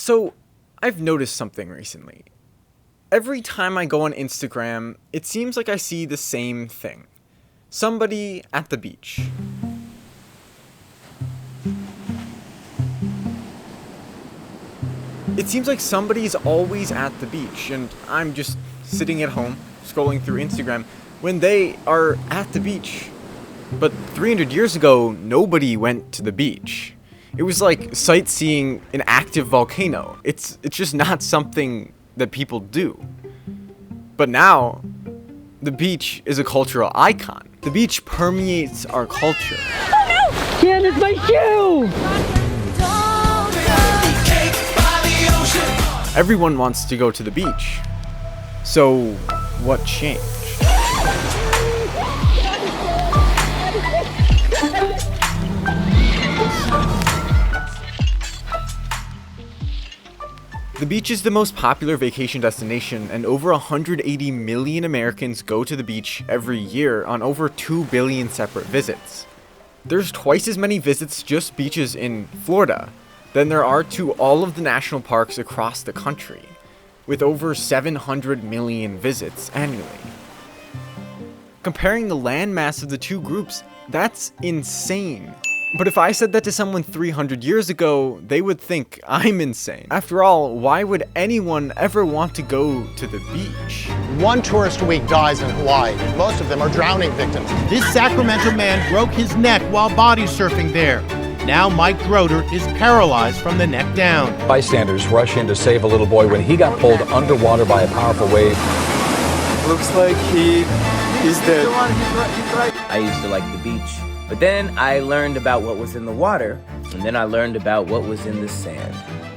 So, I've noticed something recently. Every time I go on Instagram, it seems like I see the same thing. Somebody at the beach. It seems like somebody's always at the beach, and I'm just sitting at home, scrolling through Instagram, when they are at the beach. But 300 years ago, nobody went to the beach. It was like sightseeing an active volcano. It's just not something that people do. But now, the beach is a cultural icon. The beach permeates our culture. Oh no! Jen, it's my shoe! Everyone wants to go to the beach. So, what changed? The beach is the most popular vacation destination, and over 180 million Americans go to the beach every year on over 2 billion separate visits. There's twice as many visits to just beaches in Florida than there are to all of the national parks across the country, with over 700 million visits annually. Comparing the landmass of the two groups, that's insane. But if I said that to someone 300 years ago, they would think I'm insane. After all, why would anyone ever want to go to the beach? One tourist a week dies in Hawaii. Most of them are drowning victims. This Sacramento man broke his neck while body surfing there. Now Mike Droder is paralyzed from the neck down. Bystanders rush in to save a little boy when he got pulled underwater by a powerful wave. Looks like he's dead. I used to like the beach. But then I learned about what was in the water, and then I learned about what was in the sand.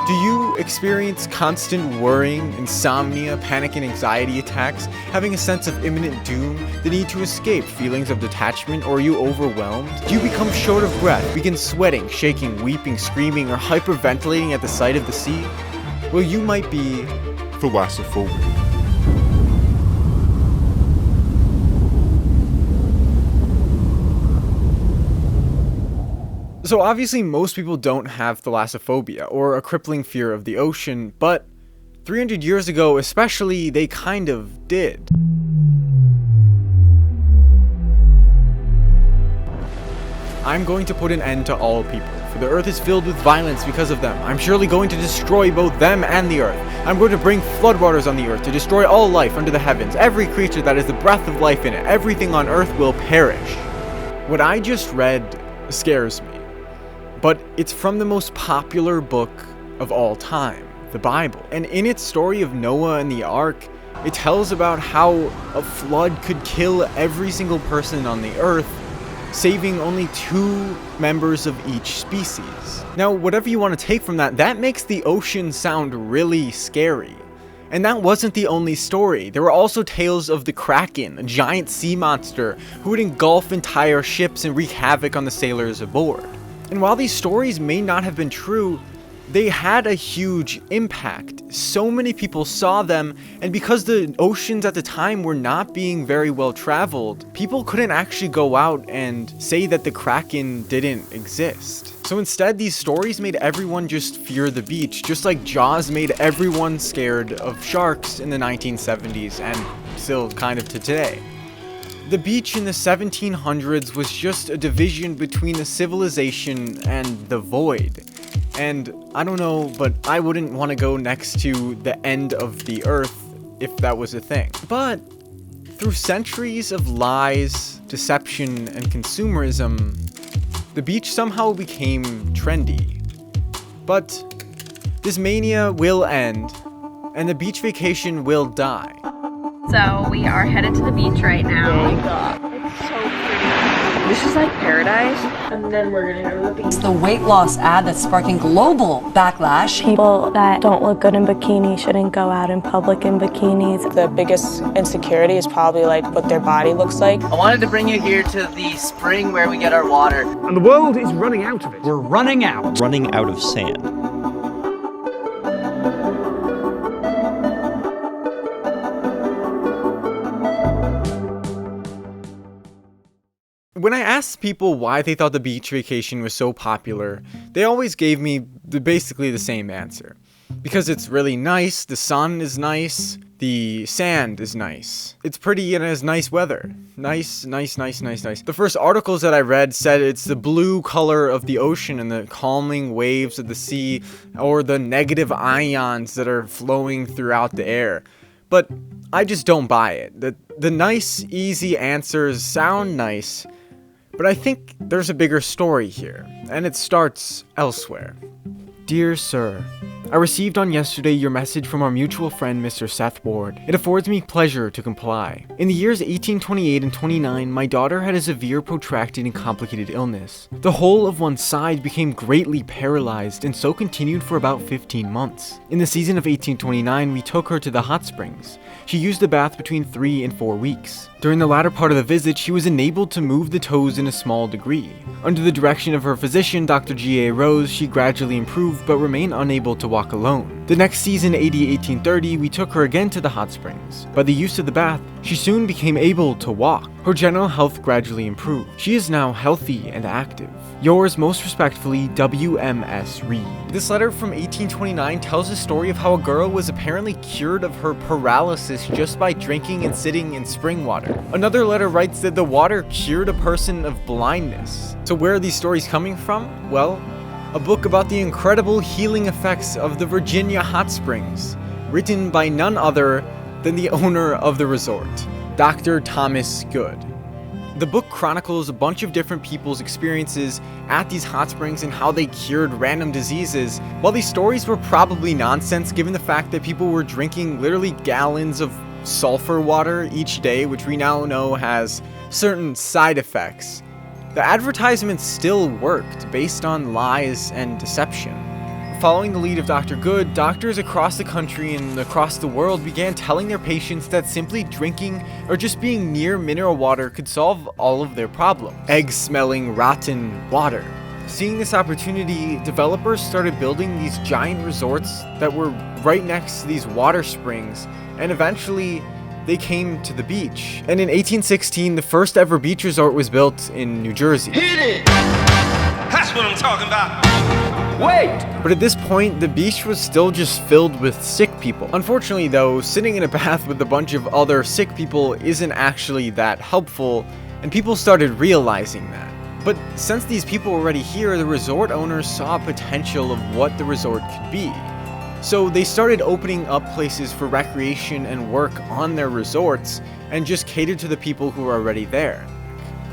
Do you experience constant worrying, insomnia, panic and anxiety attacks, having a sense of imminent doom, the need to escape, feelings of detachment, or are you overwhelmed? Do you become short of breath, begin sweating, shaking, weeping, screaming, or hyperventilating at the sight of the sea? Well, you might be thalassophobia. So obviously most people don't have thalassophobia, or a crippling fear of the ocean, but 300 years ago especially, they kind of did. I'm going to put an end to all people, for the earth is filled with violence because of them. I'm surely going to destroy both them and the earth. I'm going to bring floodwaters on the earth to destroy all life under the heavens. Every creature that has the breath of life in it, everything on earth will perish. What I just read scares me. But it's from the most popular book of all time, the Bible. And in its story of Noah and the Ark, it tells about how a flood could kill every single person on the earth, saving only 2 members of each species. Now, whatever you want to take from that, that makes the ocean sound really scary. And that wasn't the only story. There were also tales of the Kraken, a giant sea monster who would engulf entire ships and wreak havoc on the sailors aboard. And while these stories may not have been true, they had a huge impact. So many people saw them, and because the oceans at the time were not being very well traveled, people couldn't actually go out and say that the Kraken didn't exist. So instead, these stories made everyone just fear the beach, just like Jaws made everyone scared of sharks in the 1970s and still kind of to today. The beach in the 1700s was just a division between the civilization and the void. And I don't know, but I wouldn't want to go next to the end of the earth if that was a thing. But through centuries of lies, deception, and consumerism, the beach somehow became trendy. But this mania will end, and the beach vacation will die. So we are headed to the beach right now. Oh my god, it's so pretty. This is like paradise. And then we're gonna go to the beach. It's the weight loss ad that's sparking global backlash. People that don't look good in bikini shouldn't go out in public in bikinis. The biggest insecurity is probably like what their body looks like. I wanted to bring you here to the spring where we get our water. And the world is running out of it. We're running out. Running out of sand. When I asked people why they thought the beach vacation was so popular, they always gave me basically the same answer. Because it's really nice, the sun is nice, the sand is nice. It's pretty and it has nice weather. Nice. The first articles that I read said it's the blue color of the ocean and the calming waves of the sea, or the negative ions that are flowing throughout the air. But I just don't buy it. The nice, easy answers sound nice, but I think there's a bigger story here, and it starts elsewhere. Dear Sir, I received on yesterday your message from our mutual friend Mr. Seth Ward. It affords me pleasure to comply. In the years 1828 and 29, my daughter had a severe, protracted, and complicated illness. The whole of one side became greatly paralyzed, and so continued for about 15 months. In the season of 1829, we took her to the hot springs. She used the bath between 3 and 4 weeks. During the latter part of the visit, she was enabled to move the toes in a small degree. Under the direction of her physician, Dr. G.A. Rose, she gradually improved but remained unable to walk alone. The next season, AD 1830, we took her again to the hot springs. By the use of the bath, she soon became able to walk. Her general health gradually improved. She is now healthy and active. Yours most respectfully, W.M.S. Reed. This letter from 1829 tells the story of how a girl was apparently cured of her paralysis just by drinking and sitting in spring water. Another letter writes that the water cured a person of blindness. So where are these stories coming from? Well, a book about the incredible healing effects of the Virginia hot springs, written by none other than the owner of the resort, Dr. Thomas Good. The book chronicles a bunch of different people's experiences at these hot springs and how they cured random diseases. While these stories were probably nonsense given the fact that people were drinking literally gallons of sulfur water each day, which we now know has certain side effects, the advertisements still worked based on lies and deception. Following the lead of Dr. Good, doctors across the country and across the world began telling their patients that simply drinking or just being near mineral water could solve all of their problems. Egg-smelling, rotten water. Seeing this opportunity, developers started building these giant resorts that were right next to these water springs, and eventually they came to the beach. And in 1816, the first ever beach resort was built in New Jersey. Hit it! That's what I'm talking about. Wait! But at this point, the beach was still just filled with sick people. Unfortunately though, sitting in a bath with a bunch of other sick people isn't actually that helpful, and people started realizing that. But since these people were already here, the resort owners saw potential of what the resort could be. So they started opening up places for recreation and work on their resorts and just catered to the people who were already there.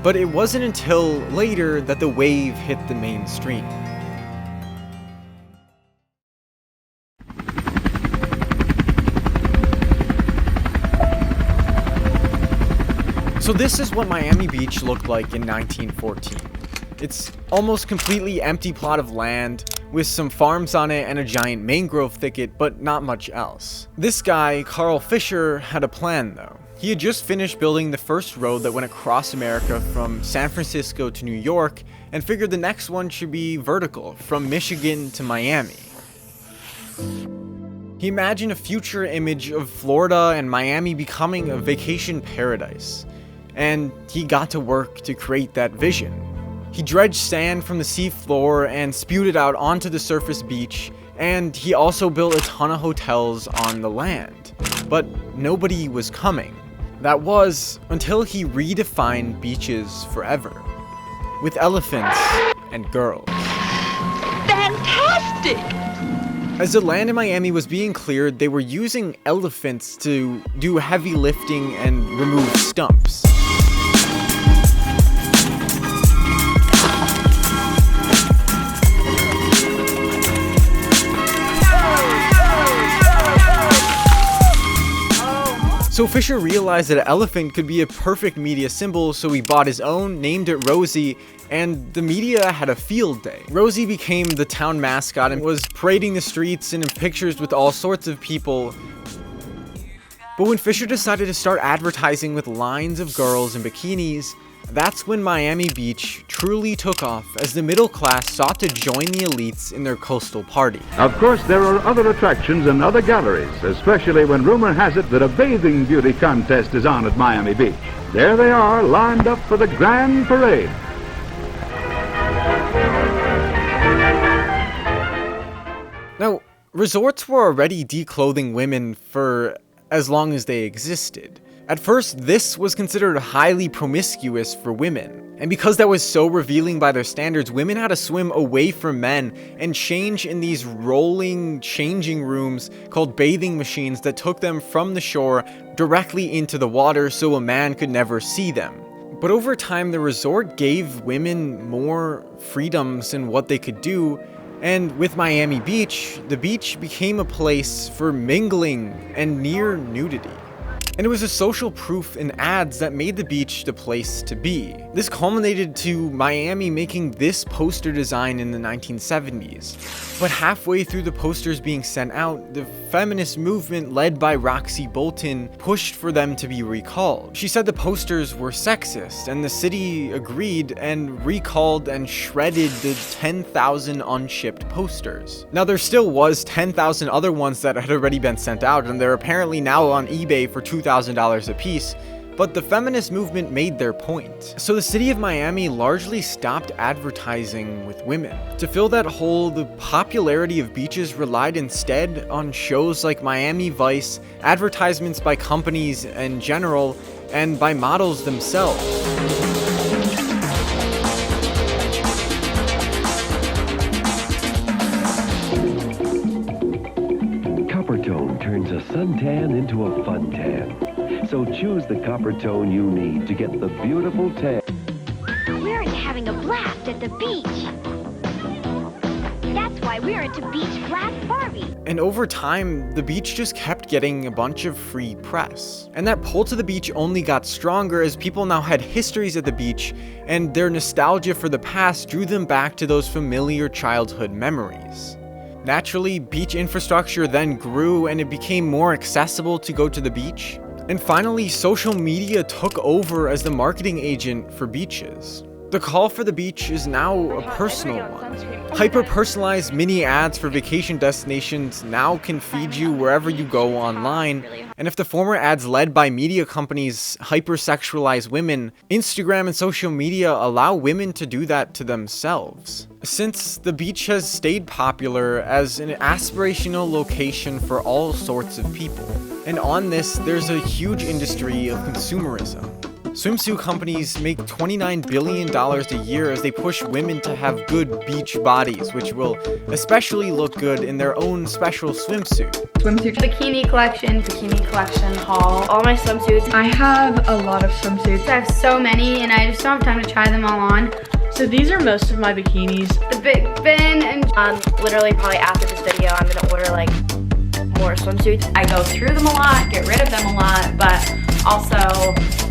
But it wasn't until later that the wave hit the mainstream. So this is what Miami Beach looked like in 1914. It's almost completely empty plot of land with some farms on it and a giant mangrove thicket, but not much else. This guy, Carl Fisher, had a plan though. He had just finished building the first road that went across America from San Francisco to New York, and figured the next one should be vertical, from Michigan to Miami. He imagined a future image of Florida and Miami becoming a vacation paradise, and he got to work to create that vision. He dredged sand from the sea floor and spewed it out onto the surface beach, and he also built a ton of hotels on the land. But nobody was coming. That was until he redefined beaches forever, with elephants and girls. Fantastic! As the land in Miami was being cleared, they were using elephants to do heavy lifting and remove stumps. So Fisher realized that an elephant could be a perfect media symbol, so he bought his own, named it Rosie, and the media had a field day. Rosie became the town mascot and was parading the streets and in pictures with all sorts of people. But when Fisher decided to start advertising with lines of girls in bikinis, that's when Miami Beach truly took off, as the middle class sought to join the elites in their coastal party. Of course, there are other attractions and other galleries, especially when rumor has it that a bathing beauty contest is on at Miami Beach. There they are, lined up for the grand parade. Now, Resorts were already declothing women for as long as they existed. At first, this was considered highly promiscuous for women, and because that was so revealing by their standards, women had to swim away from men and change in these rolling changing rooms called bathing machines that took them from the shore directly into the water so a man could never see them. But over time, the resort gave women more freedoms in what they could do, and with Miami Beach, the beach became a place for mingling and near nudity. And it was a social proof in ads that made the beach the place to be. This culminated to Miami making this poster design in the 1970s. But halfway through the posters being sent out, the feminist movement led by Roxy Bolton pushed for them to be recalled. She said the posters were sexist, and the city agreed and recalled and shredded the 10,000 unshipped posters. Now there still was 10,000 other ones that had already been sent out, and they're apparently now on eBay for $2,000 a piece. But the feminist movement made their point. So the city of Miami largely stopped advertising with women. To fill that hole, the popularity of beaches relied instead on shows like Miami Vice, advertisements by companies in general, and by models themselves. Copper tone turns a suntan into a fun tan. So choose the copper tone you need to get the beautiful tan. We're having a blast at the beach. That's why we're into Beach Blast Barbie. And over time, the beach just kept getting a bunch of free press. And that pull to the beach only got stronger as people now had histories at the beach, and their nostalgia for the past drew them back to those familiar childhood memories. Naturally, beach infrastructure then grew and it became more accessible to go to the beach. And finally, social media took over as the marketing agent for beaches. The call for the beach is now a personal one. Hyper-personalized mini ads for vacation destinations now can feed you wherever you go online, and if the former ads led by media companies hyper-sexualize women, Instagram and social media allow women to do that to themselves. Since the beach has stayed popular as an aspirational location for all sorts of people. And on this, there's a huge industry of consumerism. Swimsuit companies make $29 billion a year as they push women to have good beach bodies, which will especially look good in their own special swimsuit. Swimsuit bikini collection haul. All my swimsuits. I have a lot of swimsuits. I have so many and I just don't have time to try them all on. So these are most of my bikinis. The Big Ben and literally probably after this video I'm gonna order like more swimsuits. I go through them a lot, get rid of them a lot, but also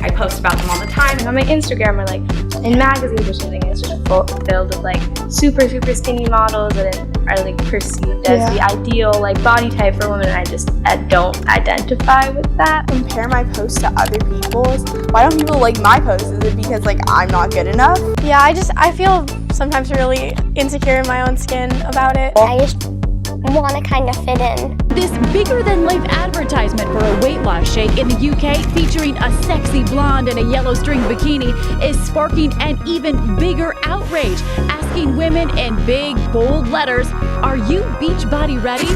I post about them all the time. And on my Instagram or like in magazines or something, it's just filled with like super skinny models that are like perceived as the ideal like body type for women, and I don't identify with that. Compare my posts to other people's. Why don't people like my posts? Is it because like I'm not good enough? Yeah, I feel sometimes really insecure in my own skin about it. I just want to kind of fit in. This bigger-than-life advertisement for a weight loss shake in the UK featuring a sexy blonde in a yellow string bikini is sparking an even bigger outrage, asking women in big, bold letters, "Are you beach body ready?"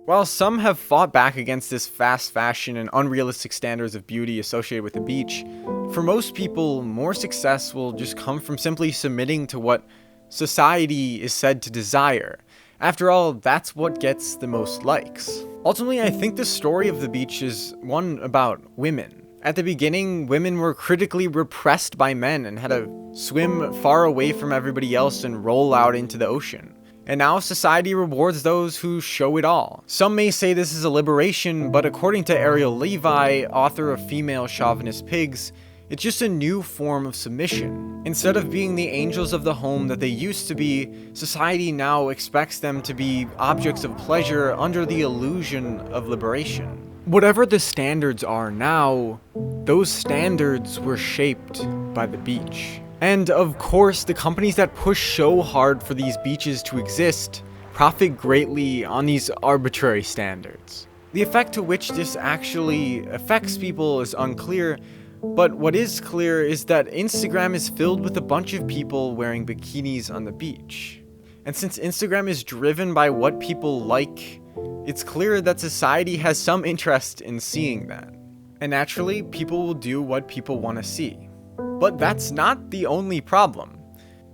While some have fought back against this fast fashion and unrealistic standards of beauty associated with the beach, for most people, more success will just come from simply submitting to what society is said to desire. After all, that's what gets the most likes. Ultimately, I think the story of the beach is one about women. At the beginning, women were critically repressed by men and had to swim far away from everybody else and roll out into the ocean. And now society rewards those who show it all. Some may say this is a liberation, but according to Ariel Levi, author of Female Chauvinist Pigs, it's just a new form of submission. Instead of being the angels of the home that they used to be, society now expects them to be objects of pleasure under the illusion of liberation. Whatever the standards are now, those standards were shaped by the beach. And of course, the companies that push so hard for these beaches to exist profit greatly on these arbitrary standards. The effect to which this actually affects people is unclear, But what is clear is that Instagram is filled with a bunch of people wearing bikinis on the beach. And since Instagram is driven by what people like, it's clear that society has some interest in seeing that. And naturally, people will do what people want to see. But that's not the only problem.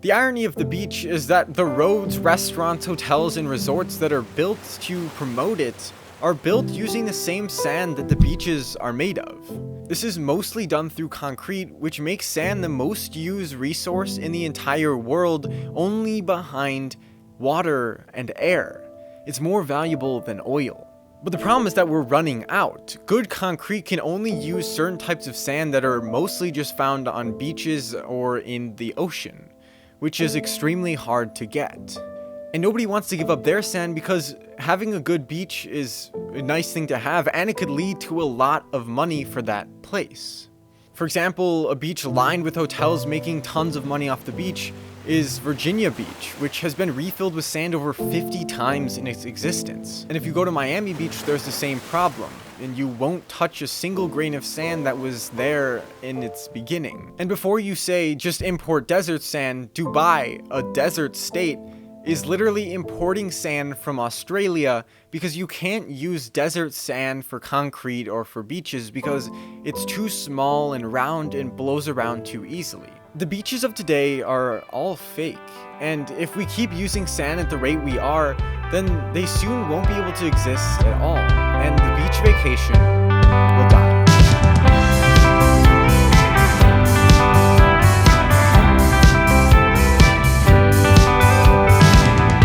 The irony of the beach is that the roads, restaurants, hotels, and resorts that are built to promote it are built using the same sand that the beaches are made of. This is mostly done through concrete, which makes sand the most used resource in the entire world, only behind water and air. It's more valuable than oil. But the problem is that we're running out. Good concrete can only use certain types of sand that are mostly just found on beaches or in the ocean, which is extremely hard to get. And nobody wants to give up their sand because having a good beach is a nice thing to have, and it could lead to a lot of money for that place. For example, a beach lined with hotels making tons of money off the beach is Virginia Beach, which has been refilled with sand over 50 times in its existence. And if you go to Miami Beach, there's the same problem, and you won't touch a single grain of sand that was there in its beginning. And before you say just import desert sand, Dubai, a desert state, is literally importing sand from Australia because you can't use desert sand for concrete or for beaches because it's too small and round and blows around too easily. The beaches of today are all fake, and if we keep using sand at the rate we are, then they soon won't be able to exist at all, and the beach vacation will die.